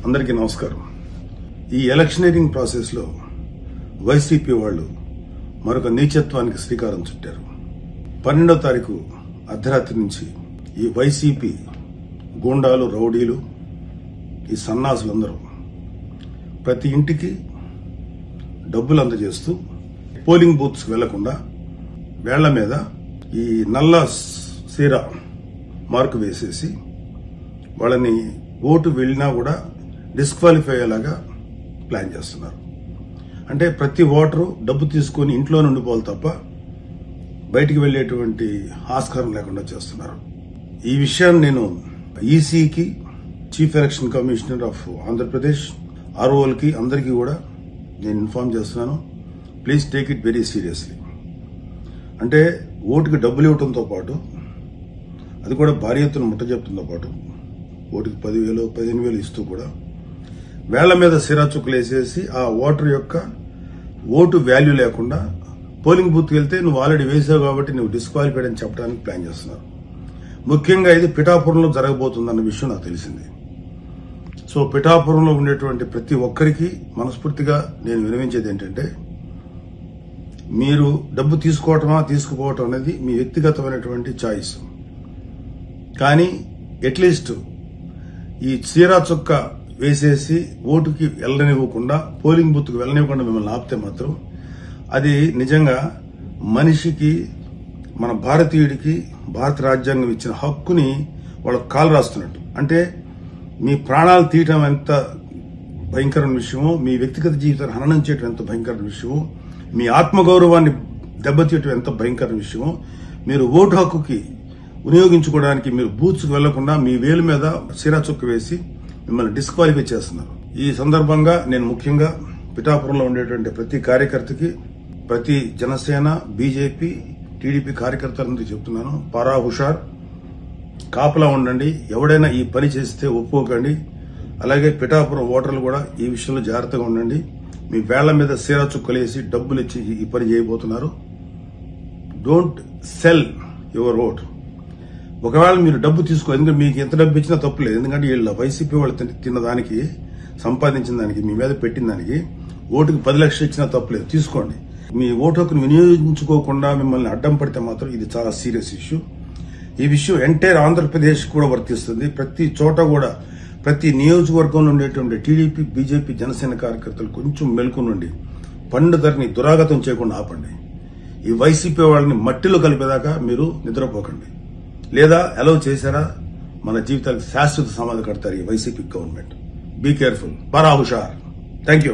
అందరికీ నమస్కారం. ఈ ఎలక్షనీరింగ్ ప్రాసెస్ లో వైసీపీ వాళ్ళు మరొక నీచత్వానికి శ్రీకారం చుట్టారు. 12వ తారీఖు అర్ధరాత్రి నుంచి ఈ వైసీపీ గూండాలు, రౌడీలు, ఈ సన్నాసులందరూ ప్రతి ఇంటికి డబ్బులు అందజేస్తూ పోలింగ్ బూత్స్ వెళ్లకుండా వేళ్ల మీద ఈ నల్ల సీర మార్కు వేసేసి వాళ్ళని ఓటు వెళ్లినా కూడా డిస్క్వాలిఫై అయ్యేలాగా ప్లాన్ చేస్తున్నారు. అంటే ప్రతి ఓటరు డబ్బు తీసుకుని ఇంట్లో ఉండిపోవాలి తప్ప బయటికి వెళ్లేటువంటి ఆస్కారం లేకుండా చేస్తున్నారు. ఈ విషయాన్ని నేను ఈసీకి, chief election commissioner of Andhra Pradesh, ఆర్ఓలకి అందరికీ కూడా నేను ఇన్ఫార్మ్ చేస్తున్నాను. Please take it very seriously. అంటే ఓటుకి డబ్బులు ఇవ్వడంతో పాటు, అది కూడా భారీ ఎత్తున ముట్ట చెప్తుందో పాటు, ఓటుకి 10,000, 15,000 ఇస్తూ కూడా వేళ్ల మీద సిరా చుక్కలు వేసేసి ఆ ఓటర్ యొక్క ఓటు వాల్యూ లేకుండా పోలింగ్ బూత్కి వెళ్తే నువ్వు ఆల్రెడీ వేసావు కాబట్టి నువ్వు డిస్క్వాలిఫైడ్ అని చెప్పడానికి ప్లాన్ చేస్తున్నారు. ముఖ్యంగా ఇది పిఠాపురంలో జరగబోతుందన్న విషయం నాకు తెలిసింది. సో పిఠాపురంలో ఉండేటువంటి ప్రతి ఒక్కరికి మనస్ఫూర్తిగా నేను వినవించేది ఏంటంటే, మీరు డబ్బు తీసుకోవటమా తీసుకుపోవటం అనేది మీ వ్యక్తిగతమైనటువంటి ఛాయిస్. కానీ అట్లీస్ట్ ఈ చీరా చుక్క వేసేసి ఓటుకి వెళ్ళనివ్వకుండా, పోలింగ్ బూత్కి వెళ్ళనివ్వకుండా మిమ్మల్ని ఆపితే మాత్రం అది నిజంగా మనిషికి, మన భారతీయుడికి భారత రాజ్యాంగం ఇచ్చిన హక్కుని వాళ్ళకు కాలు రాస్తున్నట్టు. అంటే మీ ప్రాణాలు తీయటం ఎంత భయంకరమైన విషయమో, మీ వ్యక్తిగత జీవితాన్ని హననం చేయటం ఎంత భయంకరమైన విషయమో, మీ ఆత్మగౌరవాన్ని దెబ్బతీయటం ఎంత భయంకరమైన విషయమో, మీరు ఓటు హక్కుకి వినియోగించుకోవడానికి మీరు బూత్స్కి వెళ్లకుండా మీ వేలు మీద సిరా చుక్క వేసి మిమ్మల్ని డిస్క్వాలిఫై చేస్తున్నారు. ఈ సందర్భంగా నేను ముఖ్యంగా పిఠాపురంలో ఉండేటువంటి ప్రతి కార్యకర్తకి, ప్రతి జనసేన, బీజేపీ, టీడీపీ కార్యకర్తలందరికీ చెప్తున్నాను, పారా హుషార్, కాపలా ఉండండి. ఎవడైనా ఈ పని చేస్తే ఒప్పుకోకండి. అలాగే పిఠాపురం ఓటర్లు కూడా ఈ విషయంలో జాగ్రత్తగా ఉండండి. మీ వేళ్ల మీద సీరా చుక్కలేసి డబ్బులు ఇచ్చి ఈ పని చేయబోతున్నారు. Don't sell your vote. ఒకవేళ మీరు డబ్బు తీసుకో, ఎందుకంటే మీకు ఎంత డబ్బు ఇచ్చినా తప్పులేదు. ఎందుకంటే వీళ్ళ వైసీపీ వాళ్ళు తిన్న దానికి, సంపాదించిన దానికి, మీ మీద పెట్టిన దానికి ఓటుకి 10 లక్షలు ఇచ్చినా తప్పులేదు, తీసుకోండి. మీ ఓటు హక్కును వినియోగించుకోకుండా మిమ్మల్ని అడ్డం పడితే మాత్రం ఇది చాలా సీరియస్ ఇష్యూ. ఈ విషయం ఎంటైర్ ఆంధ్రప్రదేశ్ కూడా వర్తిస్తుంది. ప్రతి చోట కూడా, ప్రతి నియోజకవర్గంలో ఉండేటువంటి టీడీపీ, బీజేపీ, జనసేన కార్యకర్తలు కొంచెం మెలకు నుండి పండుదరిని దురాగతం చేయకుండా ఆపండి. ఈ వైసీపీ వాళ్ళని మట్టిలో కలిపేదాకా మీరు నిద్రపోకండి. లేదా అలౌ చేశారా మన జీవితాలకు శాశ్వత సమాధి కడతారు ఈ వైసీపీ గవర్నమెంట్. Be careful. పారా హుషార్. Thank you.